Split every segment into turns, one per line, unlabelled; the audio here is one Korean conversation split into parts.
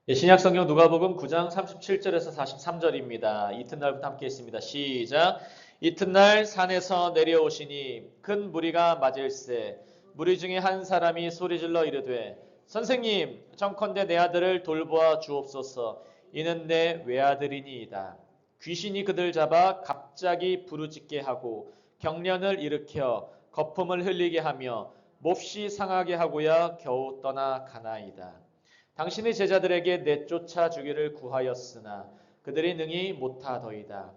예, 신약성경 누가복음 9장 37절에서 43절입니다. 이튿날부터 함께 있습니다. 시작. 이튿날 산에서 내려오시니 큰 무리가 맞을세 무리 중에 한 사람이 소리질러 이르되 선생님 청컨대 내 아들을 돌보아 주옵소서. 이는 내 외아들이니이다. 귀신이 그들 잡아 갑자기 부르짖게 하고 경련을 일으켜 거품을 흘리게 하며 몹시 상하게 하고야 겨우 떠나가나이다. 당신의 제자들에게 내쫓아 주기를 구하였으나 그들이 능히 못하더이다.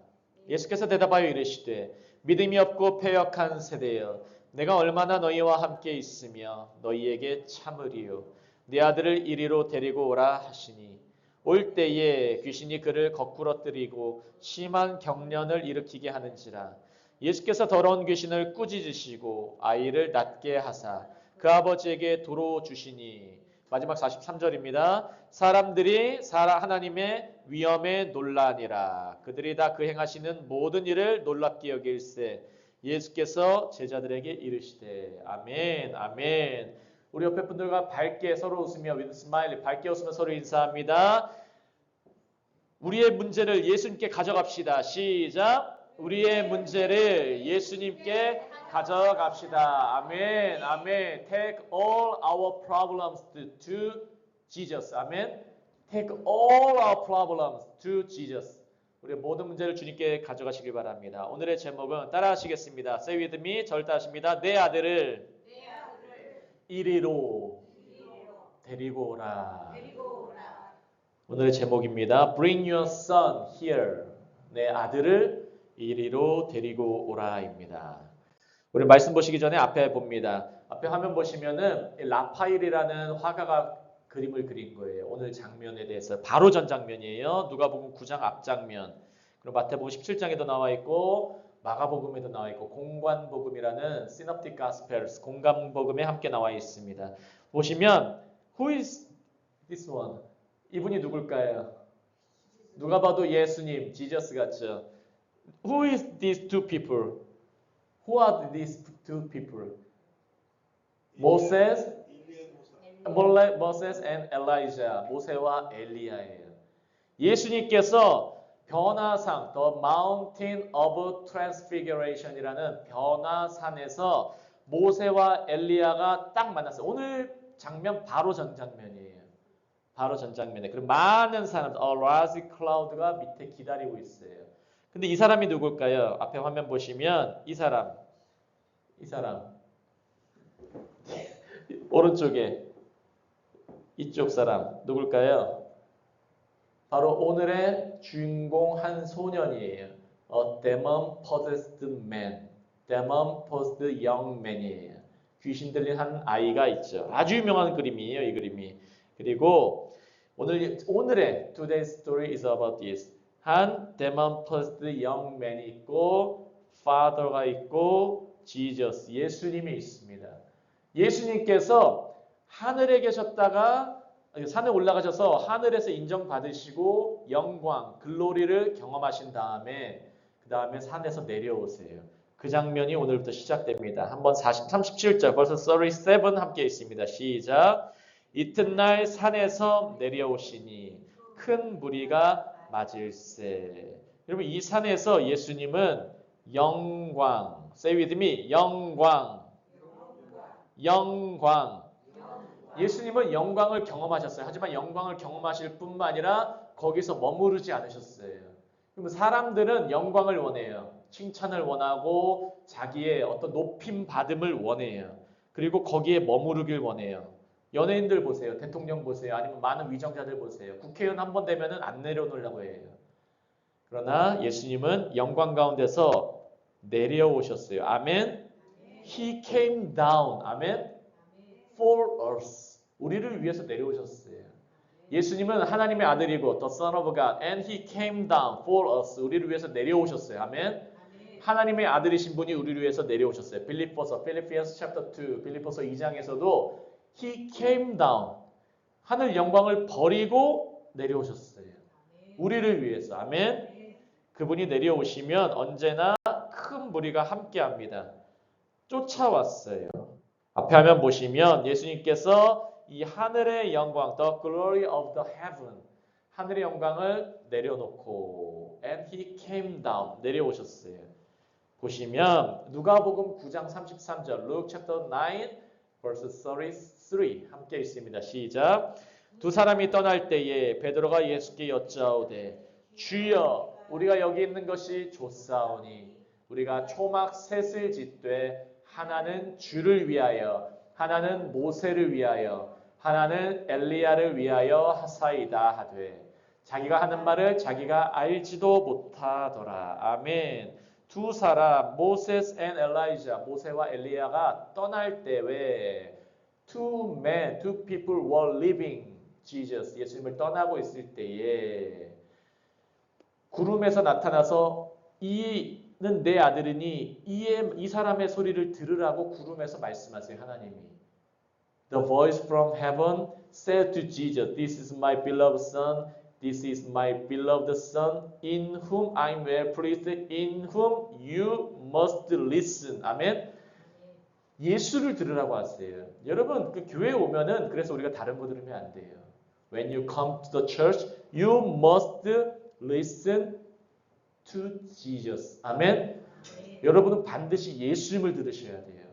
예수께서 대답하여 이르시되 믿음이 없고 패역한 세대여 내가 얼마나 너희와 함께 있으며 너희에게 참으리요. 네 아들을 이리로 데리고 오라 하시니 올 때에 귀신이 그를 거꾸러뜨리고 심한 경련을 일으키게 하는지라. 예수께서 더러운 귀신을 꾸짖으시고 아이를 낫게 하사 그 아버지에게 도로 주시니 마지막 43절입니다. 사람들이 하나님의 위엄에 놀라니라. 그들이 다 그 행하시는 모든 일을 놀랍게 여길세 예수께서 제자들에게 이르시되 아멘 아멘. 우리 옆에 분들과 밝게 서로 웃으며 with smile 밝게 웃으며 서로 인사합니다. 우리의 문제를 예수님께 가져갑시다. 시작. 우리의 문제를 예수님께 가져갑시다. 아멘, 아멘. Take all our problems to Jesus. 아멘. Take all our problems to Jesus. 우리의 모든 문제를 주님께 가져가시길 바랍니다. 오늘의 제목은 따라하시겠습니다. Say with me. 저를 따라하십니다. 내 아들을 이리로 데리고 오라. 오늘의 제목입니다. Bring your son here. 내 아들을 이리로 데리고 오라입니다. 우리 말씀 보시기 전에 앞에 봅니다. 앞에 화면 보시면은 라파엘이라는 화가가 그림을 그린 거예요. 오늘 장면에 대해서 바로 전 장면이에요. 누가복음 9장 앞 장면. 그리고 마태복음 17장에도 나와 있고 마가복음에도 나와 있고 공관복음이라는 Synoptic Gospels 공관복음에 함께 나와 있습니다. 보시면 Who is this one? 이분이 누굴까요? 누가 봐도 예수님, 지저스 같죠? Who is these two people? Who are these two people? Moses and Elijah. 모세와 엘리야예요. 예수님께서 변화산, The Mountain of Transfiguration이라는 변화산에서 모세와 엘리야가 딱 만났어요. 오늘 장면 바로 전 장면이에요. 바로 전 장면에. 그리고 많은 사람, a large cloud가 밑에 기다리고 있어요. 근데 이 사람이 누굴까요? 앞에 화면 보시면 이 사람 오른쪽에 이쪽 사람 누굴까요? 바로 오늘의 주인공 한 소년이에요. A demon-possessed man, demon-possessed young man이에요. 귀신 들린 한 아이가 있죠. 아주 유명한 그림이에요, 이 그림이. 그리고 오늘의 today's story is about this. 한 demon-possessed young man이 있고 father가 있고 Jesus, 예수님이 있습니다. 예수님께서 하늘에 계셨다가 산에 올라가셔서 하늘에서 인정받으시고 영광, 글로리를 경험하신 다음에 그 다음에 산에서 내려오세요. 그 장면이 오늘부터 시작됩니다. 한번 37절 벌써 37 함께 있습니다. 시작. 이튿날 산에서 내려오시니 큰 무리가 맞을세. 여러분 이 산에서 예수님은 영광, say with me, 영광. 예수님은 영광을 경험하셨어요. 하지만 영광을 경험하실 뿐만 아니라 거기서 머무르지 않으셨어요. 그럼 사람들은 영광을 원해요. 칭찬을 원하고 자기의 어떤 높임 받음을 원해요. 그리고 거기에 머무르길 원해요. 연예인들 보세요. 대통령 보세요. 아니면 많은 위정자들 보세요. 국회의원 한 번 되면은 안 내려놓으려고 해요. 그러나 예수님은 영광 가운데서 내려오셨어요. 아멘. He came down. 아멘. For us. 우리를 위해서 내려오셨어요. 예수님은 하나님의 아들이고 The Son of God and He came down for us. 우리를 위해서 내려오셨어요. 아멘. 하나님의 아들이신 분이 우리를 위해서 내려오셨어요. Philippians chapter 2, 빌립보서 2장에서도 He came down. 하늘 영광을 버리고 내려오셨어요. 우리를 위해서. 아멘. 그분이 내려오시면 언제나 큰 무리가 함께합니다. 쫓아왔어요. 앞에 화면 보시면 예수님께서 이 하늘의 영광, the glory of the heaven, 하늘의 영광을 내려놓고 and he came down, 내려오셨어요. 보시면 누가복음 9장 33절, Luke chapter 9 verse 33 함께 있습니다. 시작. 두 사람이 떠날 때에 베드로가 예수께 여짜오되 주여 우리가 여기 있는 것이 좋사오니 우리가 초막 셋을 짓되 하나는 주를 위하여 하나는 모세를 위하여 하나는 엘리야를 위하여 하사이다 하되 자기가 하는 말을 자기가 알지도 못하더라. 아멘. 두 사람 모세스 앤 엘라이자 모세와 엘리야가 떠날 때 왜 two people were leaving Jesus 예수님을 떠나고 있을 때에 구름에서 나타나서 이는 내 아들이니 이 사람의 소리를 들으라고 구름에서 말씀하세요. 하나님이 The voice from heaven said to Jesus, This is my beloved son. This is my beloved son, in whom I am well pleased, in whom you must listen. 아멘. 예수를 들으라고 하세요. 여러분, 그 교회에 오면은 그래서 우리가 다른 거 들으면 안 돼요. When you come to the church, you must listen to Jesus. 아멘. 여러분은 반드시 예수님을 들으셔야 돼요.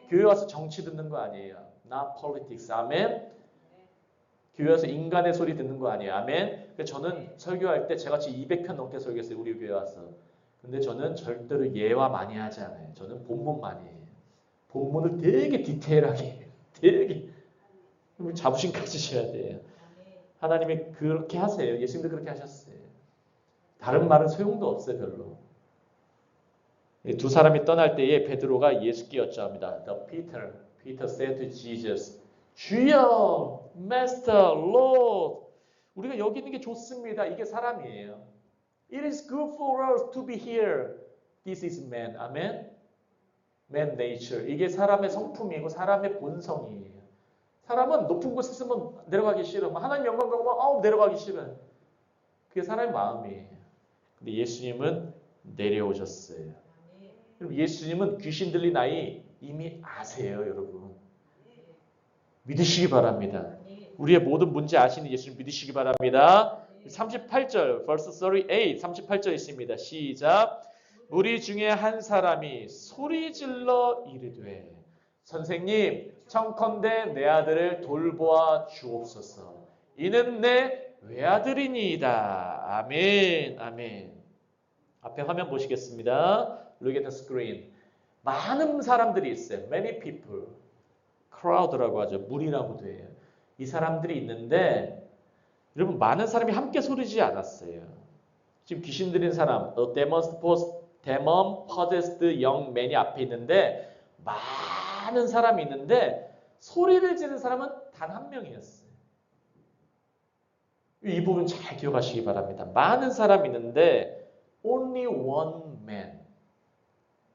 교회 와서 정치 듣는 거 아니에요. Not politics. 아멘. 교회 와서 인간의 소리 듣는 거 아니에요. 아멘. 저는 설교할 때 제가 지금 200편 넘게 설교했어요. 우리 교회 와서. 근데 저는 절대로 예화 많이 하지 않아요. 저는 본문 많이 해요. 본문을 되게 디테일하게 되게 자부심 가지셔야 돼요. 하나님이 그렇게 하세요. 예수님도 그렇게 하셨어요. 다른 말은 소용도 없어요. 별로. 두 사람이 떠날 때에 베드로가 예수께 여짜옵니다. Peter said to Jesus, 주여, Master, Lord, 우리가 여기 있는 게 좋습니다. 이게 사람이에요. It is good for us to be here. This is man. 아멘. Man nature. 이게 사람의 성품이고 사람의 본성이에요. 사람은 높은 곳에 있으면 내려가기 싫어. 하나님 영광 가면 내려가기 싫어. 그게 사람의 마음이에요. 근데 예수님은 내려오셨어요. 예수님은 귀신 들린 아이 이미 아세요, 여러분. 믿으시기 바랍니다. 우리의 모든 문제 아시는 예수님 믿으시기 바랍니다. 38절, verse 38, 38절 있습니다. 시작. 무리 중에 한 사람이 소리 질러 이르되 선생님, 청컨대 내 아들을 돌보아 주옵소서. 이는 내 외아들이니이다. 아멘, 아멘. 앞에 화면 보시겠습니다. Look at the screen. 많은 사람들이 있어요. Many people. crowd라고 하죠. 무리라고도 해요. 이 사람들이 있는데 여러분 많은 사람이 함께 소리지지 않았어요. 지금 귀신 들린 사람 demon possessed young man이 앞에 있는데 많은 사람이 있는데 소리를 지르는 사람은 단 한 명이었어요. 이 부분 잘 기억하시기 바랍니다. 많은 사람이 있는데 only one man.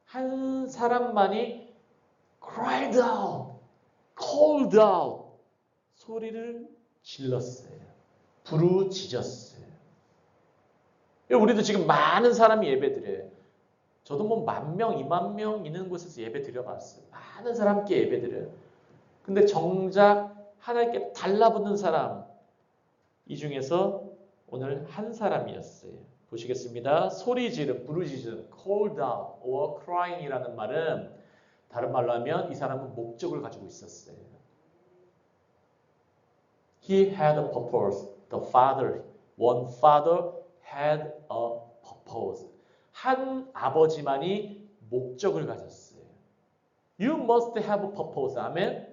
한 사람만이 cried out, called out. 소리를 질렀어요. 부르짖었어요. 우리도 지금 많은 사람이 예배드려요. 저도 뭐 10,000명, 20,000명 있는 곳에서 예배 드려봤어요. 많은 사람 함께 예배 드려요. 근데 정작 하나님께 달라붙는 사람, 이 중에서 오늘 한 사람이었어요. 보시겠습니다. 소리 지름, 부르짖음, called out or crying이라는 말은 다른 말로 하면 이 사람은 목적을 가지고 있었어요. He had a purpose. The father, one father had a purpose. 한 아버지만이 목적을 가졌어요. You must have a purpose. 아멘.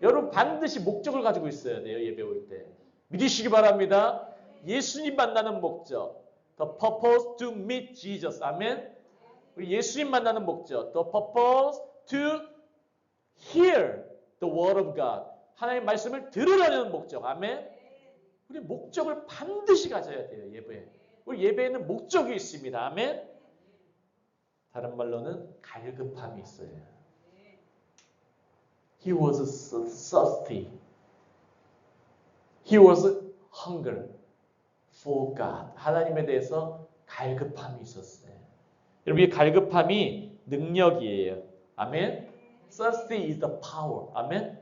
여러분 반드시 목적을 가지고 있어야 돼요. 예배 올 때. 믿으시기 바랍니다. 예수님 만나는 목적. The purpose to meet Jesus. 아멘. 우리 예수님 만나는 목적. The purpose to hear the word of God. 하나님의 말씀을 들으려는 목적. 아멘. 우리 목적을 반드시 가져야 돼요. 예배에. 우리 예배에는 목적이 있습니다. 아멘. 다른 말로는 갈급함이 있어요. He was thirsty. He was hunger for God. 하나님에 대해서 갈급함이 있었어요. 여러분 이 갈급함이 능력이에요. 아멘. Thirsty is the power. 아멘.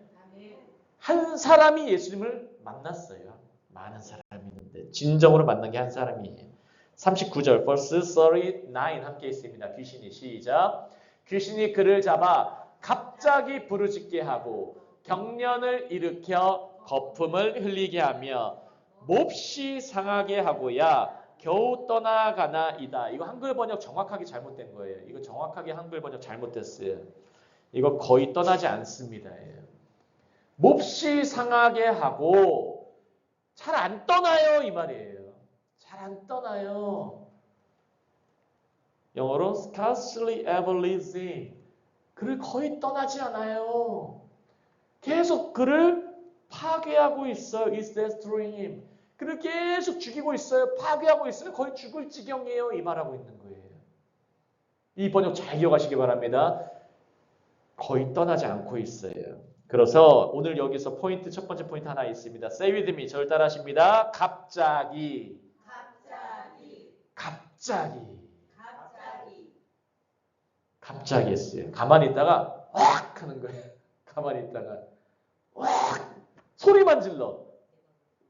한 사람이 예수님을 만났어요. 많은 사람이 있는데 진정으로 만난 게 한 사람이에요. 39절 verse 39 함께 있습니다. 귀신이 시작. 귀신이 그를 잡아 갑자기 부르짖게 하고 경련을 일으켜 거품을 흘리게 하며 몹시 상하게 하고야 겨우 떠나가나이다. 이거 한글 번역 정확하게 잘못된 거예요. 이거 정확하게 한글 번역 잘못됐어요. 이거 거의 떠나지 않습니다. 몹시 상하게 하고 잘 안 떠나요 이 말이에요. 잘 안 떠나요. 영어로 scarcely ever leaves him. 그를 거의 떠나지 않아요. 계속 그를 파괴하고 있어요. is destroying him. 그를 계속 죽이고 있어요. 파괴하고 있어요. 거의 죽을 지경이에요. 이 말하고 있는 거예요. 이 번역 잘 기억하시기 바랍니다. 거의 떠나지 않고 있어요. 그래서 오늘 여기서 포인트 첫 번째 포인트 하나 있습니다. Say with me. 저를 따라하십니다. 갑자기. 갑자기 했어요. 가만히 있다가 왁 하는 거예요. 가만히 있다가 왁 소리만 질러.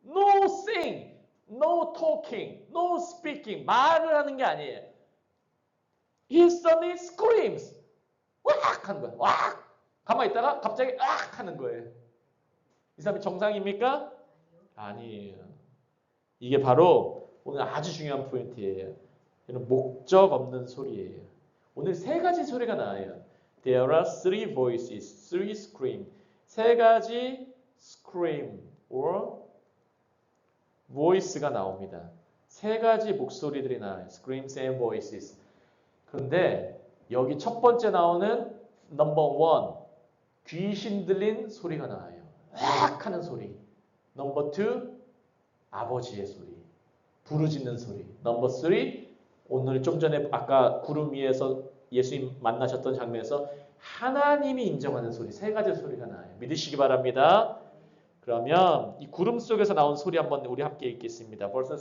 No sing, no talking, no speaking. 말을 하는 게 아니에요. He suddenly screams. 왁 하는 거예요. 왁. 가만히 있다가 갑자기 악 하는 거예요. 이 사람이 정상입니까? 아니에요. 이게 바로 오늘 아주 중요한 포인트예요. 이는 목적 없는 소리예요. 오늘 세 가지 소리가 나와요. There are three voices, three scream. 세 가지 scream or voice가 나옵니다. 세 가지 목소리들이 나와요. Screams and voices. 그런데 여기 첫 번째 나오는 number one, 귀신 들린 소리가 나와요. 악 하는 소리. number two, 아버지의 소리. 부르짖는 소리. number three, 오늘 좀 전에 아까 구름 위에서 예수님 만나셨던 장면에서 하나님이 인정하는 소리. 세 가지 소리가 나와요. 믿으시기 바랍니다. 그러면 이 구름 속에서 나온 소리 한번 우리 함께 읽겠습니다. 벌써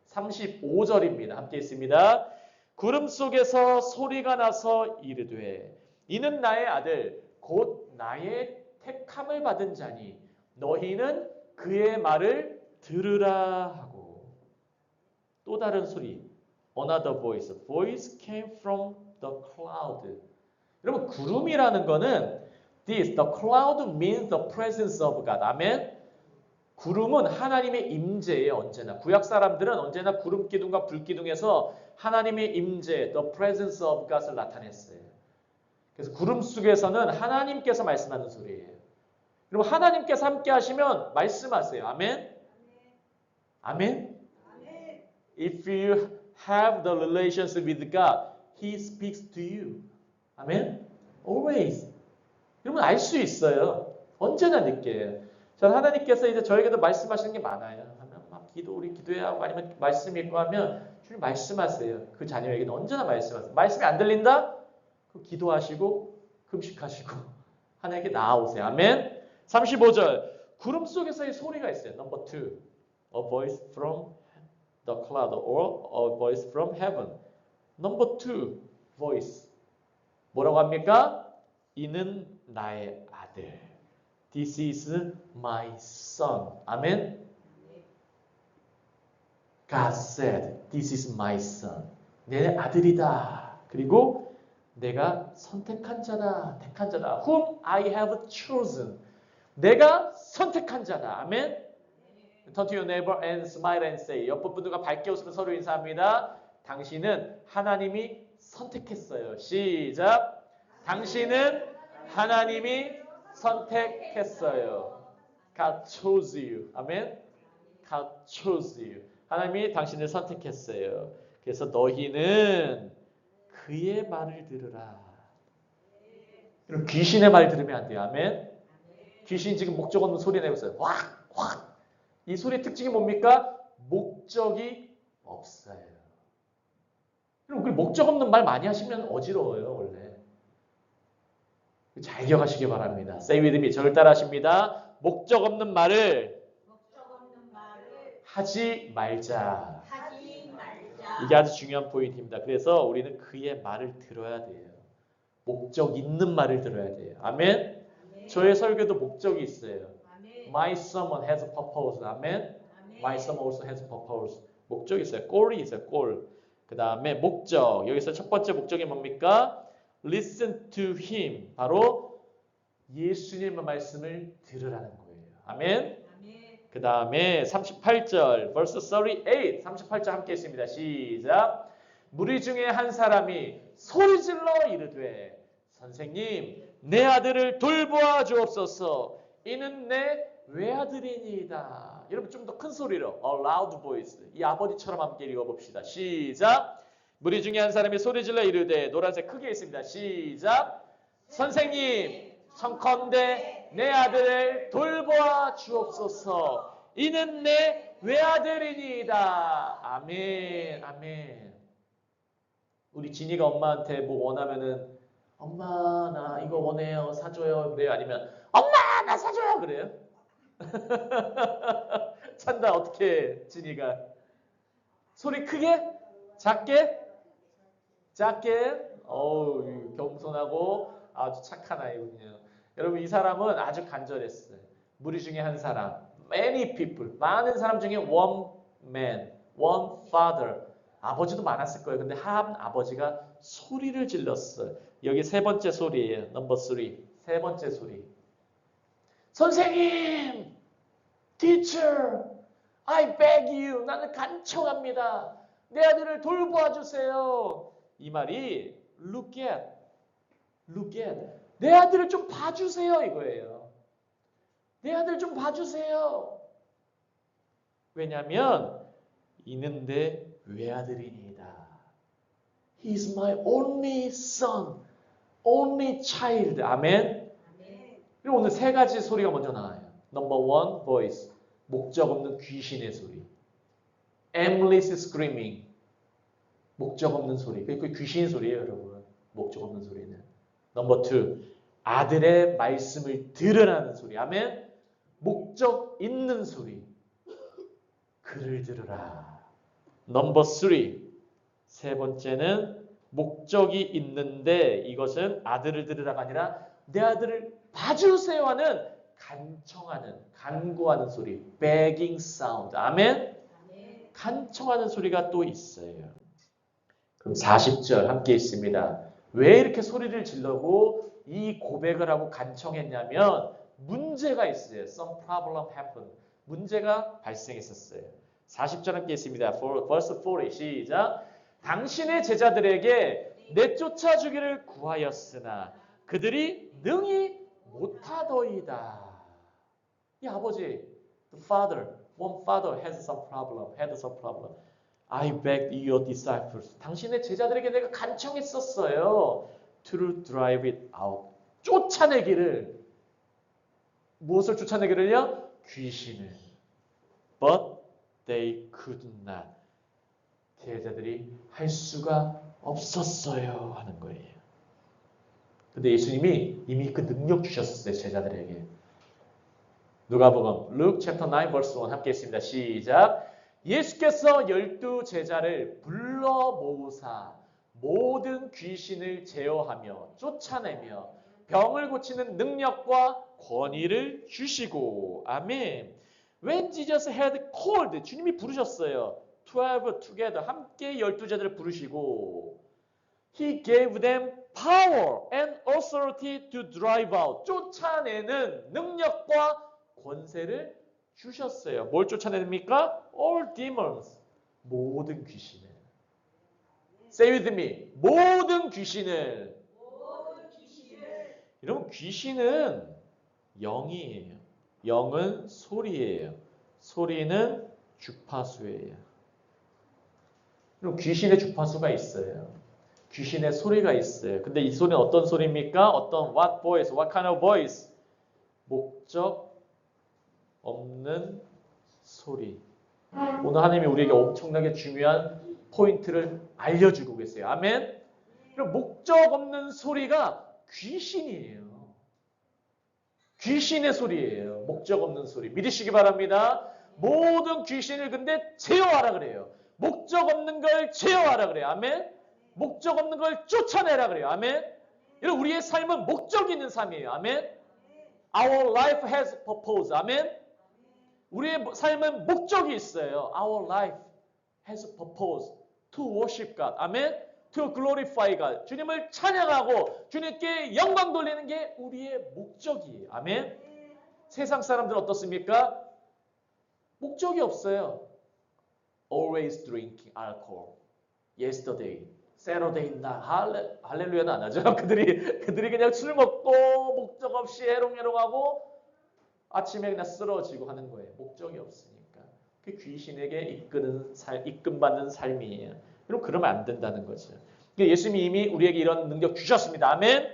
35절입니다. 함께 읽습니다. 구름 속에서 소리가 나서 이르되 이는 나의 아들 곧 나의 택함을 받은 자니 너희는 그의 말을 들으라 하고 또 다른 소리 Another voice. Voice came from the cloud. 여러분 구름이라는 거는 the cloud means the presence of God. 아멘. 구름은 하나님의 임재예요. 언제나. 구약 사람들은 언제나 구름 기둥과 불 기둥에서 하나님의 임재, the presence of God을 나타냈어요. 그래서 구름 속에서는 하나님께서 말씀하는 소리예요. 여러분 하나님께서 함께 하시면 말씀하세요. 아멘. 아멘. If you have the relationship with God, He speaks to you. 아멘. Always. 여러분 알 수 있어요. 언제나 느껴요. 전 하나님께서 이제 저에게도 말씀하시는 게 많아요. 막 우리 기도해야 하고 아니면 말씀 읽고 하면 주님 말씀하세요. 그 자녀에게는 언제나 말씀하세요. 말씀이 안 들린다? 그럼 기도하시고 금식하시고 하나님께 나아오세요. 아멘. 35절 구름 속에서의 소리가 있어요. Number 2. A voice from the cloud or a voice from heaven. Number 2. voice. 뭐라고 합니까? 이는 나의 아들. This is my son. 아멘. God said, this is my son. 내 아들이다. 그리고 내가 선택한 자다. 택한 자다. Whom I have chosen. 내가 선택한 자다. 아멘. Turn to your neighbor and smile and say. 옆 분들과 밝게 웃으며 서로 인사합니다. 당신은 하나님이 선택했어요. 시작. 당신은 하나님이 선택했어요. God chose you. 아멘. God chose you. 하나님이 당신을 선택했어요. 그래서 너희는 그의 말을 들으라. 여러분 귀신의 말 들으면 안 돼요. 아멘. 귀신 지금 목적 없는 소리 내고 있어요. 확 확. 이 소리의 특징이 뭡니까? 목적이 없어요. 여러분 목적 없는 말 많이 하시면 어지러워요. 원래. 잘 기억하시기 바랍니다. Say with me. 저를 따라하십니다. 목적 없는 말을 하지 말자. 이게 아주 중요한 포인트입니다. 그래서 우리는 그의 말을 들어야 돼요. 목적 있는 말을 들어야 돼요. 아멘. 저의 설교도 목적이 있어요.
아멘.
My sermon has a purpose. 아멘.
아멘.
My sermon also has a purpose. 목적이 있어요. 골이 있어요. 골. 그 다음에 목적. 여기서 첫 번째 목적이 뭡니까? Listen to him. 바로 예수님의 말씀을 들으라는 거예요. 아멘.
아멘.
그 다음에 38절, verse 38, 38절 함께 했습니다. 시작. 무리 중에 한 사람이 소리질러 이르되 선생님 내 아들을 돌보아 주옵소서. 이는 내 외아들이니이다. 여러분 좀 더 큰 소리로 a loud voice. 이 아버지처럼 함께 읽어봅시다. 시작. 무리 중에 한 사람이 소리질러 이르되 노란색 크게 있습니다. 시작. 선생님 청컨대 내 아들을 돌보아 주옵소서. 이는 내 외아들이니이다. 아멘. 아멘. 우리 진이가 엄마한테 뭐 원하면은 엄마 나 이거 원해요 사줘요 그래요? 아니면 엄마 나 사줘요 그래요? 찬다 어떻게 진이가? 소리 크게? 작게? 작게? 어우 겸손하고 아주 착한 아이군요. 여러분 이 사람은 아주 간절했어요. 무리 중에 한 사람, many people, 많은 사람 중에 one man, one father. 아버지도 많았을 거예요. 근데 한 아버지가 소리를 질렀어요. 여기 세 번째 소리예요. 넘버 3. 세 번째 소리. 선생님! Teacher! I beg you! 나는 간청합니다. 내 아들을 돌보아 주세요. 이 말이 look at. 내 아들을 좀 봐주세요 이거예요. 내 아들 좀 봐주세요. 왜냐하면 이는 내 외아들이니이다. He is my only son, only child. 아멘. 그리고 오늘 세 가지 소리가 먼저 나와요. Number 1, voice. 목적 없는 귀신의 소리. Aimless screaming. 목적 없는 소리. 그 귀신 소리예요, 여러분. 목적 없는 소리는. Number 2, 아들의 말씀을 들으라는 소리. 아멘. 목적 있는 소리. 그를 들으라. Number 3, 세 번째는 목적이 있는데 이것은 아들을 들으라가 아니라 내 아들을 봐주세요 하는 간청하는, 간구하는 소리. begging sound. 아멘. 간청하는 소리가 또 있어요. 그럼 40절 함께 있습니다. 왜 이렇게 소리를 질러고 이 고백을 하고 간청했냐면 문제가 있어요. Some problem happened. 문제가 발생했었어요. 40절 함께 있습니다. verse 40 시작. 당신의 제자들에게 내쫓아 주기를 구하였으나 그들이 능히 못하더이다. 이 아버지, the father, one father had some problem. I begged your disciples. 당신의 제자들에게 내가 간청했었어요. To drive it out. 쫓아내기를. 무엇을 쫓아내기를요? 귀신을. But they could not. 제자들이 할 수가 없었어요 하는 거예요. 근데 예수님이 이미 그 능력 주셨어요. 제자들에게. 누가복음 Luke chapter 9 verse 1 함께 했습니다. 시작. 예수께서 12 제자를 불러 모으사 모든 귀신을 제어하며 쫓아내며 병을 고치는 능력과 권위를 주시고. 아멘. When Jesus had called, 주님이 부르셨어요. 12 together, 함께 12제자를 부르시고 He gave them power and authority to drive out. 쫓아내는 능력과 권세를 주셨어요. 뭘 쫓아냅니까? All demons. 모든 귀신을. Say with me. 모든 귀신을. 여러분 귀신은 영이에요. 영은 소리예요. 소리는 주파수예요. 그럼 귀신의 주파수가 있어요. 귀신의 소리가 있어요. 근데 이 소리는 어떤 소리입니까? 어떤 what voice, what kind of voice? 목적 없는 소리. 오늘 하나님이 우리에게 엄청나게 중요한 포인트를 알려주고 계세요. 아멘. 그럼 목적 없는 소리가 귀신이에요. 귀신의 소리예요. 목적 없는 소리. 믿으시기 바랍니다. 모든 귀신을 근데 제어하라 그래요. 목적 없는 걸 제어하라 그래요. 아멘. 목적 없는 걸 쫓아내라 그래요. 아멘. 여러분 우리의 삶은 목적 있는 삶이에요. 아멘. Our life has purpose. 아멘. 우리의 삶은 목적이 있어요. Our life has purpose to worship God. 아멘. To glorify God. 주님을 찬양하고 주님께 영광 돌리는 게 우리의 목적이에요. 아멘. 세상 사람들은 어떻습니까? 목적이 없어요. Always drinking alcohol. Yesterday, Saturday night. 할렐루야는 안 하죠. 그들이 그냥 술 먹고 목적 없이 해롱해롱하고 아침에 그냥 쓰러지고 하는 거예요. 목적이 없으니까. 그 귀신에게 이끌받는 삶이에요. 그럼 그러면 안 된다는 거죠. 예수님이 이미 우리에게 이런 능력 주셨습니다. 아멘.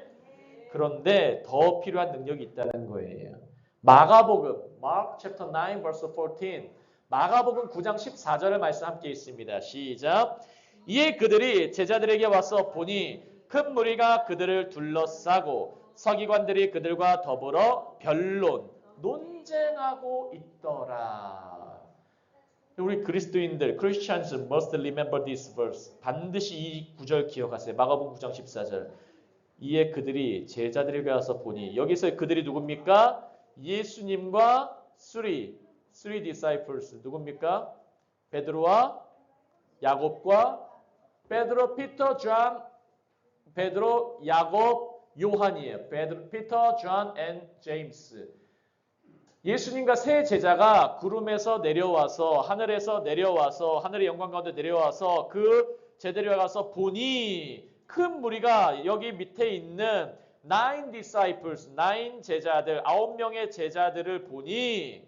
그런데 더 필요한 능력이 있다는 거예요. 마가복음, Mark chapter 9 verse 14. 마가복음 9장 14절의 말씀 함께 있습니다. 시작. 이에 그들이 제자들에게 와서 보니 큰 무리가 그들을 둘러싸고 서기관들이 그들과 더불어 변론, 논쟁하고 있더라. 우리 그리스도인들, Christians must remember this verse. 반드시 이 구절 기억하세요. 마가복음 9장 14절. 이에 그들이 제자들에게 와서 보니, 여기서 그들이 누굽니까? 예수님과 three disciples. 누굽니까? 베드로와 야곱과 베드로, 야곱, 요한이에요. 피터, 존, and 제임스. 예수님과 세 제자가 구름에서 내려와서 하늘의 영광 가운데 내려와서 그 제자들에 가서 보니 큰 무리가 여기 밑에 있는 9 disciples, 9 제자들, 9명의 제자들을 보니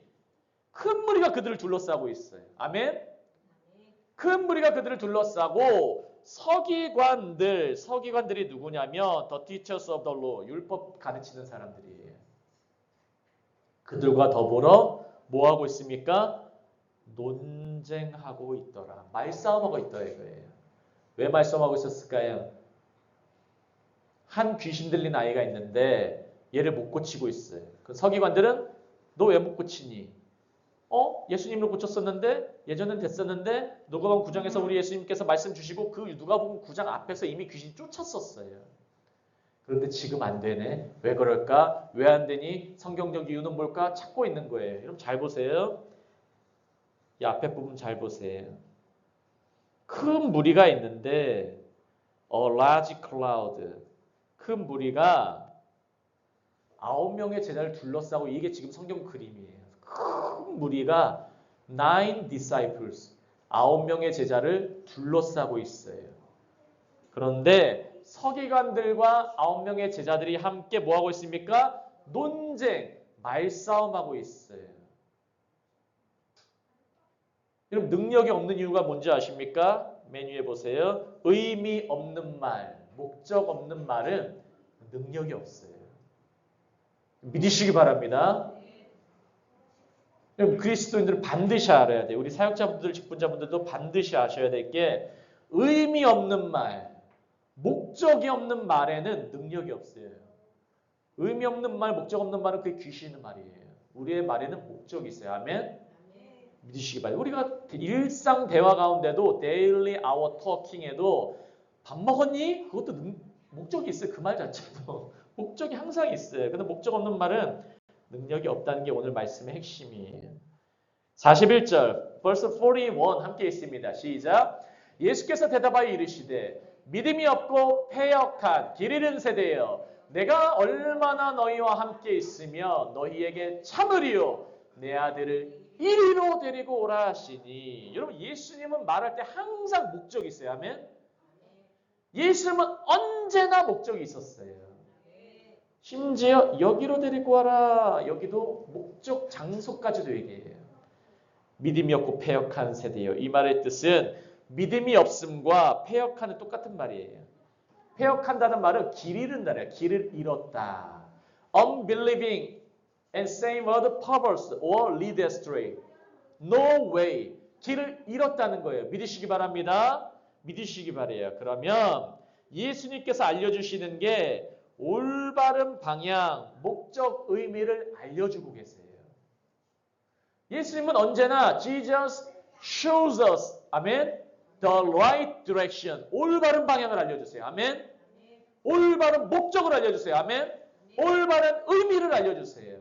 큰 무리가 그들을 둘러싸고 있어요. 아멘? 큰 무리가 그들을 둘러싸고 서기관들이 누구냐면 the teachers of the law, 율법 가르치는 사람들이에요. 그들과 더불어 뭐하고 있습니까? 논쟁하고 있더라. 말싸움하고 있더라 이거예요. 왜 말싸움하고 있었을까요? 한 귀신 들린 아이가 있는데 얘를 못 고치고 있어요. 그 서기관들은 너 왜 못 고치니? 예수님을 고쳤었는데 예전엔 됐었는데 누가복음 9장에서 우리 예수님께서 말씀 주시고 그 누가복음 9장 앞에서 이미 귀신이 쫓았었어요. 그런데 지금 안 되네. 왜 그럴까? 왜 안 되니? 성경적 이유는 뭘까? 찾고 있는 거예요. 여러분 잘 보세요. 이 앞에 부분 잘 보세요. 큰 무리가 있는데 a large crowd. 큰 무리가 9명의 제자를 둘러싸고 이게 지금 성경 그림이에요. 큰 무리가 9 disciples, 9명의 제자를 둘러싸고 있어요. 그런데 서기관들과 9명의 제자들이 함께 뭐하고 있습니까? 논쟁, 말싸움하고 있어요. 여러분 능력이 없는 이유가 뭔지 아십니까? 맨 위에 보세요. 의미 없는 말, 목적 없는 말은 능력이 없어요. 믿으시기 바랍니다. 그리스도인들은 반드시 알아야 돼요. 우리 사역자분들, 직분자분들도 반드시 아셔야 될 게 의미 없는 말, 목적이 없는 말에는 능력이 없어요. 의미 없는 말, 목적 없는 말은 그게 귀신의 말이에요. 우리의 말에는 목적이 있어요. 아멘? 믿으시기 바랍니다. 우리가 일상 대화 가운데도 daily hour talking에도 밥 먹었니? 그것도 목적이 있어요. 그 말 자체도. 목적이 항상 있어요. 근데 목적 없는 말은 능력이 없다는 게 오늘 말씀의 핵심이에요. 41절, verse 41 함께 있습니다. 시작. 예수께서 대답하여 이르시되 믿음이 없고 패역한 길 잃은 세대여 내가 얼마나 너희와 함께 있으며 너희에게 참으리요 내 아들을 이리로 데리고 오라 하시니. 여러분 예수님은 말할 때 항상 목적이 있어요. 아멘. 예수님은 언제나 목적이 있었어요. 심지어 여기로 데리고 와라. 여기도 목적 장소까지도 얘기해요. 믿음이 없고 패역한 세대요. 이 말의 뜻은 믿음이 없음과 패역한은 똑같은 말이에요. 패역한다는 말은 길 잃는다래요. 길을 잃었다. Unbelieving and same word perverse or lead astray. No way. 길을 잃었다는 거예요. 믿으시기 바랍니다. 믿으시기 바래요. 그러면 예수님께서 알려주시는 게 올바른 방향, 목적, 의미를 알려주고 계세요. 예수님은 언제나 Jesus shows us, 아멘, the right direction, 올바른 방향을 알려주세요. 아멘. 올바른 목적을 알려주세요. 아멘. 올바른 의미를 알려주세요.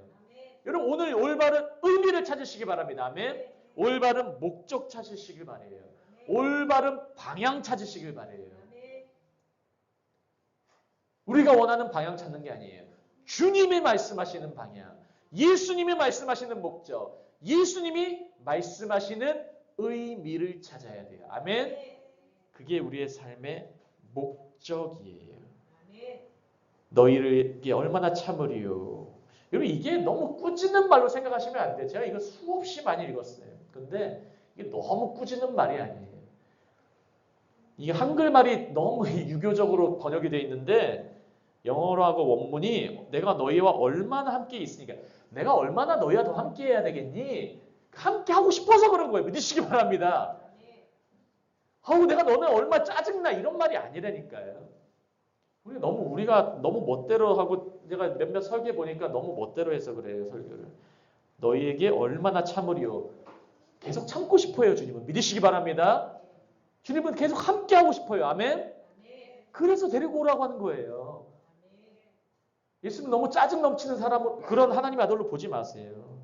여러분 오늘 올바른 의미를 찾으시기 바랍니다. 아멘. 올바른 목적 찾으시길 바래요. 올바른 방향 찾으시길 바래요. 우리가 원하는 방향 찾는 게 아니에요. 주님이 말씀하시는 방향, 예수님이 말씀하시는 목적, 예수님이 말씀하시는 의미를 찾아야 돼요. 아멘. 그게 우리의 삶의 목적이에요. 너희에게 얼마나 참으리요. 여러분 이게 너무 꾸짖는 말로 생각하시면 안 돼요. 제가 이거 수없이 많이 읽었어요. 근데 이게 너무 꾸짖는 말이 아니에요. 이게 한글말이 너무 유교적으로 번역이 되어 있는데 영어로 하고 원문이 내가 너희와 얼마나 함께 있으니까 내가 얼마나 너희와 더 함께 해야 되겠니? 함께 하고 싶어서 그런 거예요. 믿으시기 바랍니다. 내가 너네 얼마 짜증나 이런 말이 아니라니까요. 우리가 너무 멋대로 하고 제가 몇몇 설계 보니까 너무 멋대로 해서 그래요. 설교를. 너희에게 얼마나 참으리요. 계속 참고 싶어요. 주님은. 믿으시기 바랍니다. 주님은 계속 함께 하고 싶어요. 아멘. 그래서 데리고 오라고 하는 거예요. 예수님 너무 짜증 넘치는 사람은 그런 하나님의 아들로 보지 마세요.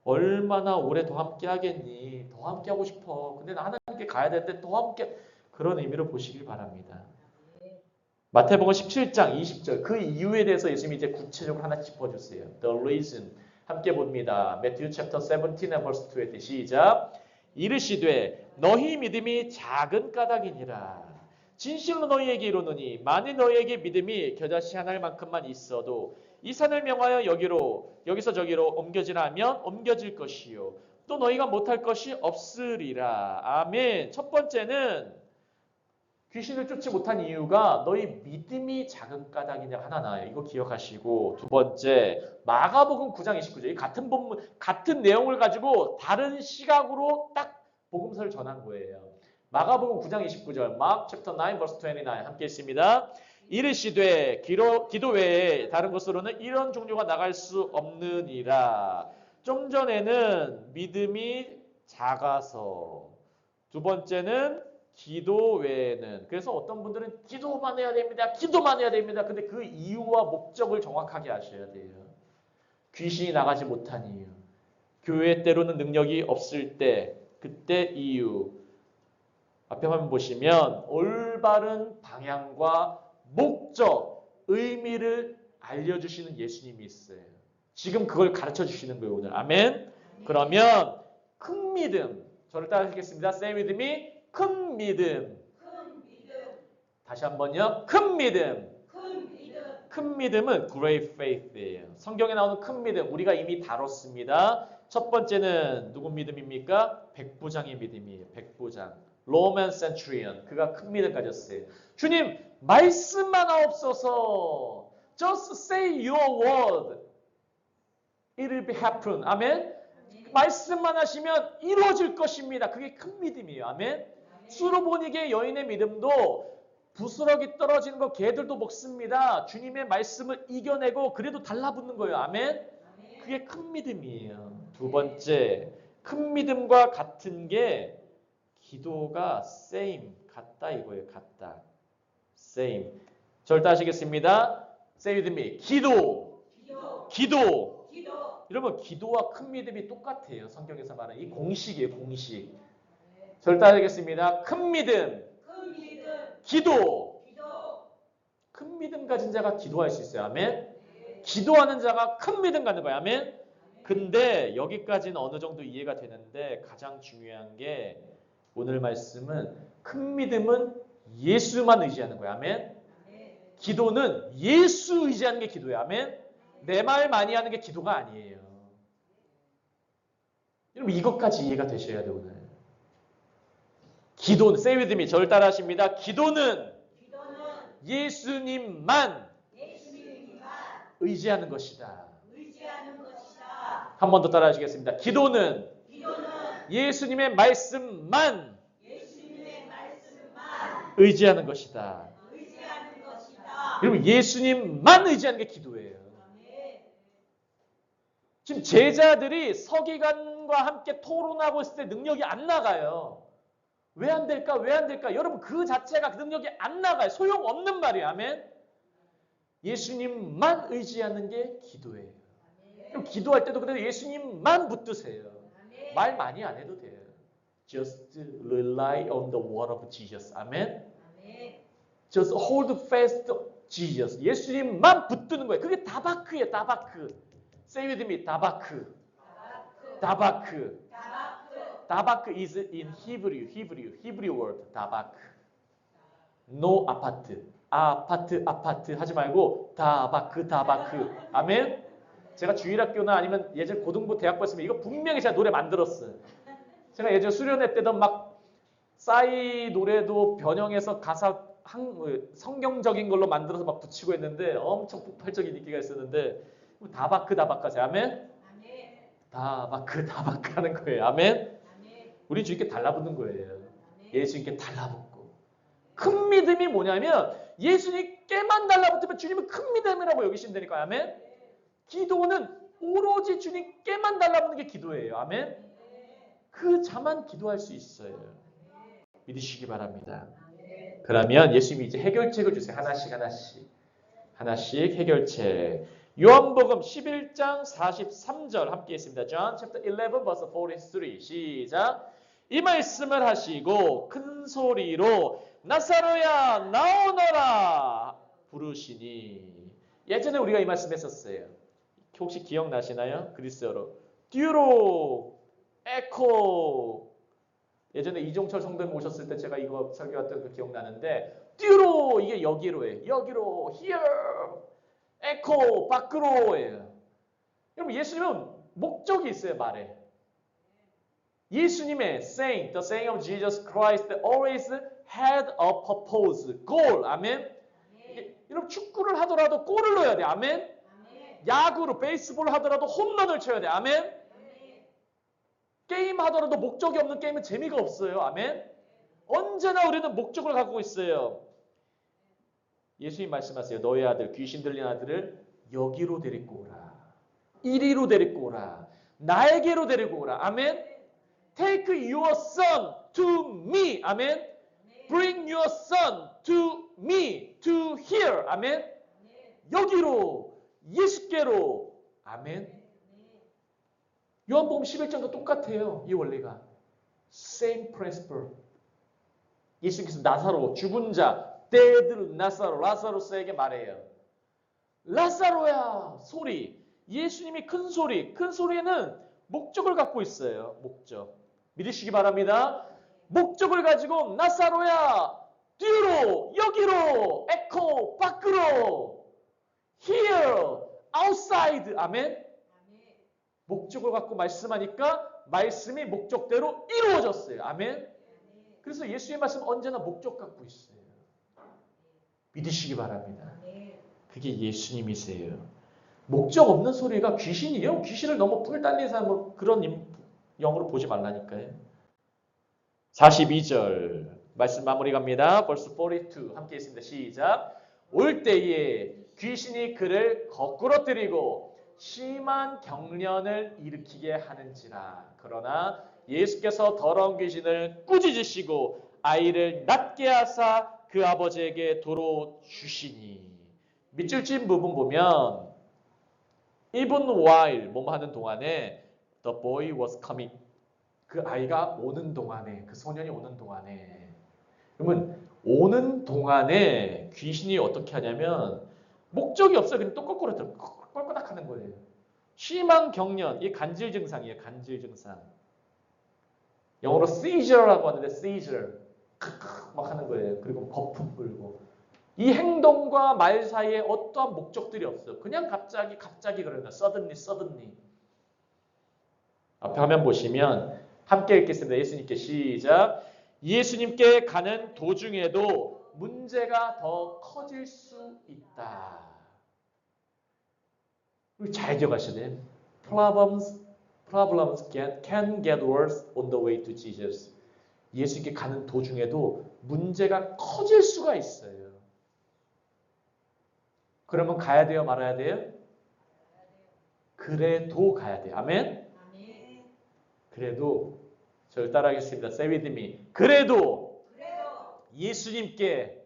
얼마나 오래 더 함께 하겠니? 더 함께 하고 싶어. 근데 나 하나님께 가야 될 때 더 함께 그런 의미로 보시길 바랍니다. 마태복음 17장 20절 그 이유에 대해서 예수님이 이제 구체적으로 하나 짚어주세요. The reason 함께 봅니다. Matthew chapter 17 verse 2 시작. 이르시되 너희 믿음이 작은 까닭이니라. 진실로 너희에게 이르노니 만일 너희에게 믿음이 겨자씨 하나만큼만 있어도 이 산을 명하여 여기서 저기로 옮겨지라 하면 옮겨질 것이요 또 너희가 못할 것이 없으리라. 아멘. 첫 번째는 귀신을 쫓지 못한 이유가 너희 믿음이 작은 까닭이냐 하나 나와요. 이거 기억하시고 두 번째 마가복음 9장 29절 이 같은 본문 같은 내용을 가지고 다른 시각으로 딱 복음서를 전한 거예요. 마가복음 9장 29절 Mark chapter 9 verse 29 함께 있습니다. 이르시되 기도 외에 다른 것으로는 이런 종류가 나갈 수 없느니라. 좀 전에는 믿음이 작아서 두 번째는 기도 외에는 그래서 어떤 분들은 기도만 해야 됩니다. 기도만 해야 됩니다. 근데 그 이유와 목적을 정확하게 아셔야 돼요. 귀신이 나가지 못한 이유 교회 때로는 능력이 없을 때 그때 이유 앞에 화면 보시면 올바른 방향과 목적, 의미를 알려주시는 예수님이 있어요. 지금 그걸 가르쳐 주시는 거예요. 오늘. 아멘. 그러면 큰 믿음 저를 따라하시겠습니다. Say with me. 큰 믿음. 다시 한번요. 큰 믿음. 큰 믿음은 great faith예요. 성경에 나오는 큰 믿음 우리가 이미 다뤘습니다. 첫 번째는 누구 믿음입니까? 백부장의 믿음이에요. 백부장. Roman centurion. 그가 큰 믿음 가졌어요. 주님 말씀만 하옵소서. Just say your word. It will be happen. 아멘. 말씀만 하시면 이루어질 것입니다. 그게 큰 믿음이에요. 아멘. 수로보니게 여인의 믿음도 부스러기 떨어지는 거 개들도 먹습니다. 주님의 말씀을 이겨내고 그래도 달라붙는 거예요. 아멘. 그게 큰 믿음이에요. 두 번째, 큰 믿음과 같은 게 기도가 same, 같다 이거예요. 같다. same. 저를 따시겠습니다. Say with me. 기도. 여러분 기도와 큰 믿음이 똑같아요. 성경에서 말하는 이 공식이에요. 공식. 저를 따르겠습니다. 큰 믿음. 기도. 큰 믿음 가진 자가 기도할 수 있어요. 아멘. 기도하는 자가 큰 믿음 갖는 거예요. 아멘. 근데 여기까지는 어느 정도 이해가 되는데 가장 중요한 게 오늘 말씀은 큰 믿음은 예수만 의지하는 거예요. 아멘. 기도는 예수 의지하는 게 기도예요. 아멘. 내 말 많이 하는 게 기도가 아니에요. 여러분 이것까지 이해가 되셔야 돼요. 오늘. 기도는 say with me. 저를 따라 하십니다. 기도는 예수님만 의지하는 것이다. 한 번 더 따라 하시겠습니다. 기도는 예수님의 말씀만 의지하는 것이다. 여러분 예수님만 의지하는 게 기도예요. 지금 제자들이 서기관과 함께 토론하고 있을 때 능력이 안 나가요. 왜 안 될까? 왜 안 될까? 여러분 그 자체가 그 능력이 안 나가요. 소용없는 말이에요. 아멘. 예수님만 의지하는 게 기도예요. 그럼 기도할 때도 그래도 예수님만 붙드세요. 말 많이 안 해도 돼요. Just rely on the word of Jesus. 아멘. Just hold fast Jesus. 예수님만 붙드는 거예요. 그게 다바크예요. 다바크. Say with me. 다바크. 다바크. 다바크 is in Hebrew word. 다바크. No 아파트. 아파트 하지 말고 다바크. 아멘. 제가 주일학교나 아니면 예전 고등부 대학교 했으면 이거 분명히 제가 노래 만들었어요. 제가 예전 수련회 때도 막 싸이 노래도 변형해서 가사 성경적인 걸로 만들어서 막 붙이고 했는데 엄청 폭발적인 인기가 있었는데 다바크 하세요. 아멘? 다바크 하는 거예요. 아멘? 우리 주님께 달라붙는 거예요. 예수님께 달라붙고. 큰 믿음이 뭐냐면 예수님께만 달라붙으면 주님은 큰 믿음이라고 여기신다니까요. 아멘? 기도는 오로지 주님께만 달라붙는 게 기도예요. 아멘? 그 자만 기도할 수 있어요. 믿으시기 바랍니다. 그러면 예수님이 이제 해결책을 주세요. 하나씩 해결책. 요한복음 11장 43절 함께 있습니다. John chapter 11 verse 43. 시작. 이 말씀을 하시고 큰 소리로 나사로야 나오너라 부르시니. 예전에 우리가 이 말씀 했었어요. 혹시 기억나시나요? 그리스어로 듀로 에코. 예전에 이종철 성도님 오셨을 때 제가 이거 설교했던 거 기억나는데 듀로 이게 여기로예요. 여기로 here 에코 밖으로예요. 여러분 예수님은 목적이 있어요. 말에. 예수님의 saying, the saying of Jesus Christ always had a purpose, goal. 아멘. 여러분 축구를 하더라도 골을 넣어야 돼. 아멘. 야구로 베이스볼 하더라도 홈런을 쳐야 돼. 아멘. 게임 하더라도 목적이 없는 게임은 재미가 없어요. 아멘. 언제나 우리는 목적을 갖고 있어요. 예수님 말씀하세요. 너의 아들, 귀신 들린 아들을 여기로 데리고 오라. 이리로 데리고 오라. 나에게로 데리고 오라. 아멘. Take your son to me. 아멘. Bring your son to me. To here. 아멘. 여기로. 예수께로. 아멘. 요한복음 11장도 똑같아요. 이 원리가. Same principle. 예수님께서 나사로, 죽은 자, dead 라사로스에게 말해요. 라사로야 소리. 예수님이 큰 소리. 큰 소리에는 목적을 갖고 있어요. 목적. 믿으시기 바랍니다. 목적을 가지고 나사로야 뒤로 여기로 에코 밖으로 here outside. 아멘. 목적을 갖고 말씀하니까 말씀이 목적대로 이루어졌어요. 아멘. 그래서 예수의 말씀 언제나 목적 갖고 있어요. 믿으시기 바랍니다. 그게 예수님이세요. 목적 없는 소리가 귀신이에요. 귀신을 너무 뿔 딸린 사람은 그런 영으로 보지 말라니까요. 42절 말씀 마무리 갑니다. verse 42 함께 있습니다. 시작. 올 때에 귀신이 그를 거꾸로 들이고 심한 경련을 일으키게 하는지라. 그러나 예수께서 더러운 귀신을 꾸짖으시고 아이를 낫게 하사 그 아버지에게 도로 주시니. 밑줄 친 부분 보면 even while 뭐뭐 하는 동안에 the boy was coming. 그 아이가 오는 동안에, 그 소년이 오는 동안에. 그러면 오는 동안에 귀신이 어떻게 하냐면 목적이 없어요. 그냥 또 거꾸로 꼴꼬닥 하는 거예요. 심한 경련, 이 간질 증상이에요. 간질 증상. 영어로 seizure라고 하는데 seizure 막 하는 거예요. 그리고 거품 불고. 이 행동과 말 사이에 어떠한 목적들이 없어요. 그냥 갑자기 그러는 거예요. suddenly. 앞에 화면 보시면 함께 읽겠습니다. 예수님께 시작. 예수님께 가는 도중에도 문제가 더 커질 수 있다. 잘 기억하셔야 돼요. Problems can get worse on the way to Jesus. 예수님께 가는 도중에도 문제가 커질 수가 있어요. 그러면 가야 돼요? 말아야 돼요? 그래도 가야 돼요. 아멘? 그래도 저를 따라하겠습니다. Say with me. 그래도 예수님께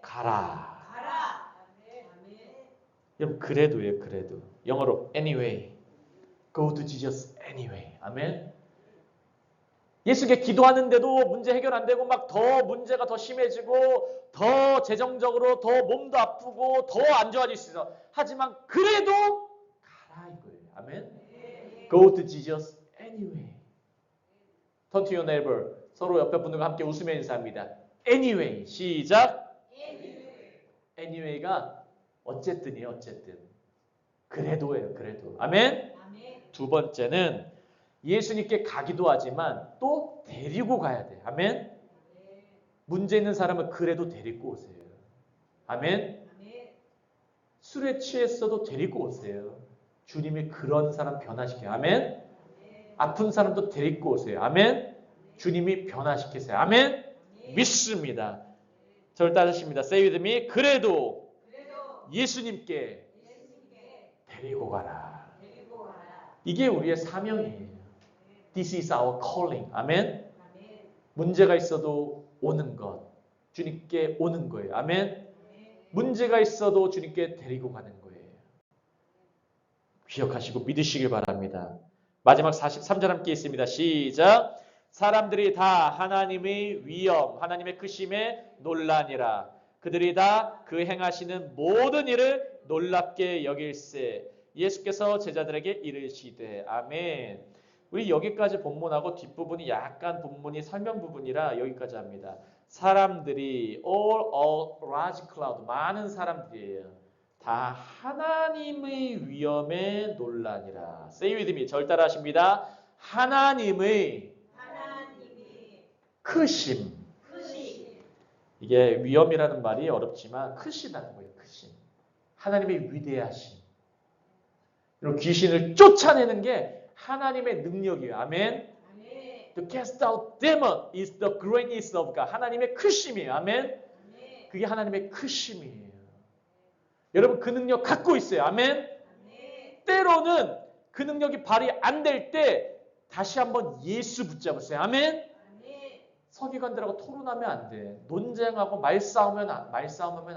가라. 여러분 그래도예요. 그래도. 영어로 anyway. Go to Jesus anyway. 아멘. 예수께 기도하는데도 문제 해결 안 되고 막 더 문제가 더 심해지고 더 재정적으로 더 몸도 아프고 더 안 좋아질 수 있어. 하지만 그래도 가라 이거예요. 아멘. Go to Jesus anyway. Turn to your neighbor. 서로 옆에 분들과 함께 웃으며 인사합니다. Anyway. 시작. Anyway가 어쨌든이에요. 어쨌든. 그래도예요. 그래도. 아멘. 두 번째는 예수님께 가기도 하지만 또 데리고 가야 돼. 아멘. 문제 있는 사람은 그래도 데리고 오세요. 아멘. 술에 취했어도 데리고 오세요. 주님이 그런 사람 변화시켜요. 아멘. 아픈 사람도 데리고 오세요. 아멘. 주님이 변화시키세요. 아멘. 믿습니다. 저를 따르십니다. Say with me. 그래도 예수님께 데리고 가라. 이게 우리의 사명이에요. This is our calling. 아멘. 문제가 있어도 오는 것. 주님께 오는 거예요. 아멘. 문제가 있어도 주님께 데리고 가는 거예요. 기억하시고 믿으시길 바랍니다. 마지막 43절 함께 있습니다. 시작. 사람들이 다 하나님의 위엄, 하나님의 크심에 놀라니라. 그들이 다 그 행하시는 모든 일을 놀랍게 여길세. 예수께서 제자들에게 이르시되. 아멘. 우리 여기까지 본문하고 뒷부분이 약간 본문이 설명 부분이라 여기까지 합니다. 사람들이 all a large crowd 많은 사람들이에요. 다 하나님의 위엄에 놀라니라. Say with me. 절 따라하십니다. 하나님의 크심. 이게 위엄이라는 말이 어렵지만 크시다는 거예요. 크심. 하나님의 위대하심. 그리고 귀신을 쫓아내는 게 하나님의 능력이에요. 아멘. To cast out demon is the greatness of God. 하나님의 크심이에요. 아멘. 그게 하나님의 크심이에요. 여러분 그 능력 갖고 있어요. 아멘. 때로는 그 능력이 발휘 안 될 때 다시 한번 예수 붙잡으세요. 아멘. 서기관들하고 토론하면 안 돼. 논쟁하고 말싸움하면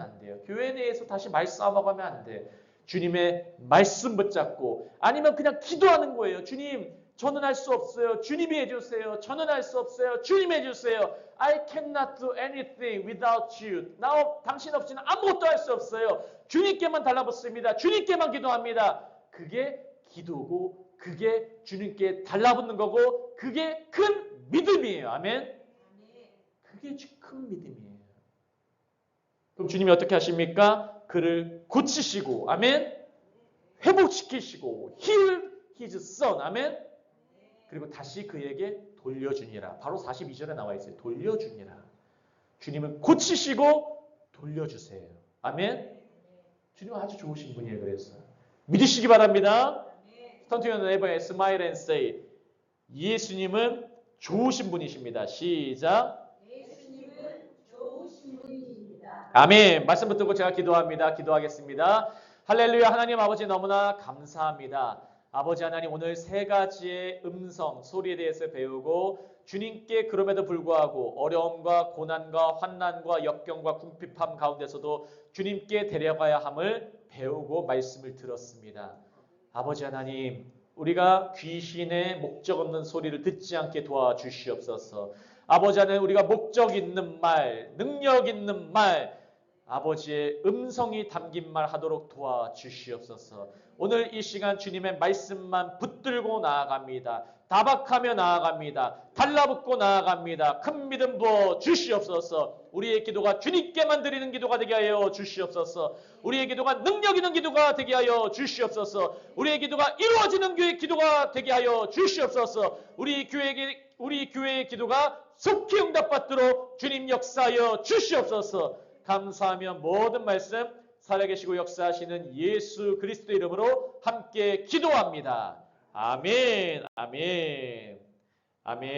안 돼요. 교회 내에서 다시 말싸움하고 하면 안 돼. 주님의 말씀 붙잡고 아니면 그냥 기도하는 거예요. 주님, 저는 할 수 없어요. 주님이 해주세요. 저는 할 수 없어요. 주님이 해주세요. I cannot do anything without you. 당신 없이는 아무것도 할 수 없어요. 주님께만 달라붙습니다. 주님께만 기도합니다. 그게 기도고 그게 주님께 달라붙는 거고 그게 큰 믿음이에요. 아멘. 그게 큰 믿음이에요. 그럼 주님이 어떻게 하십니까? 그를 고치시고 아멘. 회복시키시고 heal his son. 아멘. 그리고 다시 그에게 돌려주니라. 바로 42절에 나와 있어요. 돌려주니라. 주님은 고치시고 돌려주세요. 아멘. 주님은 아주 좋으신 분이에요. 그래서 믿으시기 바랍니다. Turn to your neighbor and smile and say. 예수님은 좋으신 분이십니다. 시작. 아멘. 말씀 붙들고 제가 기도합니다. 기도하겠습니다. 할렐루야. 하나님 아버지 너무나 감사합니다. 아버지 하나님 오늘 세 가지의 음성, 소리에 대해서 배우고 주님께 그럼에도 불구하고 어려움과 고난과 환난과 역경과 궁핍함 가운데서도 주님께 데려가야 함을 배우고 말씀을 들었습니다. 아버지 하나님 우리가 귀신의 목적 없는 소리를 듣지 않게 도와주시옵소서. 아버지 하나님 우리가 목적 있는 말, 능력 있는 말, 아버지의 음성이 담긴 말 하도록 도와주시옵소서. 오늘 이 시간 주님의 말씀만 붙들고 나아갑니다. 다박하며 나아갑니다. 달라붙고 나아갑니다. 큰 믿음 부어 주시옵소서. 우리의 기도가 주님께만 드리는 기도가 되게 하여 주시옵소서. 우리의 기도가 능력 있는 기도가 되게 하여 주시옵소서. 우리의 기도가 이루어지는 기도가 되게 하여 주시옵소서. 우리 교회의 기도가 속히 응답받도록 주님 역사하여 주시옵소서. 감사하며 모든 말씀 살아계시고 역사하시는 예수 그리스도 이름으로 함께 기도합니다. 아멘. 아멘. 아멘.